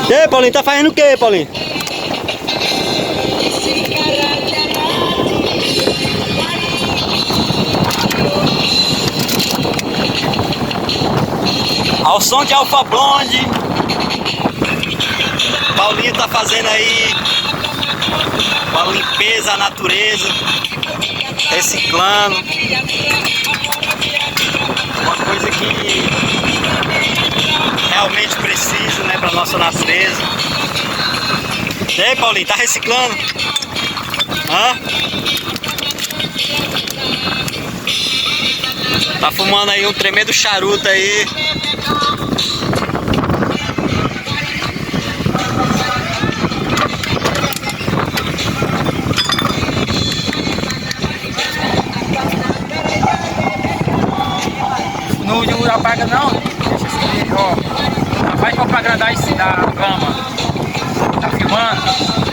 E aí, Paulinho, tá fazendo o que, Paulinho? Ao som de Alpha Blonde, Paulinho tá fazendo aí uma limpeza à natureza, reciclando, uma coisa que realmente precisa, né, pra nossa natureza. E aí, Paulinho, tá reciclando? Hã? Tá fumando aí um tremendo charuto aí. Não apaga não, deixa assim, ó. Faz propaganda aí da cama. Tá filmando?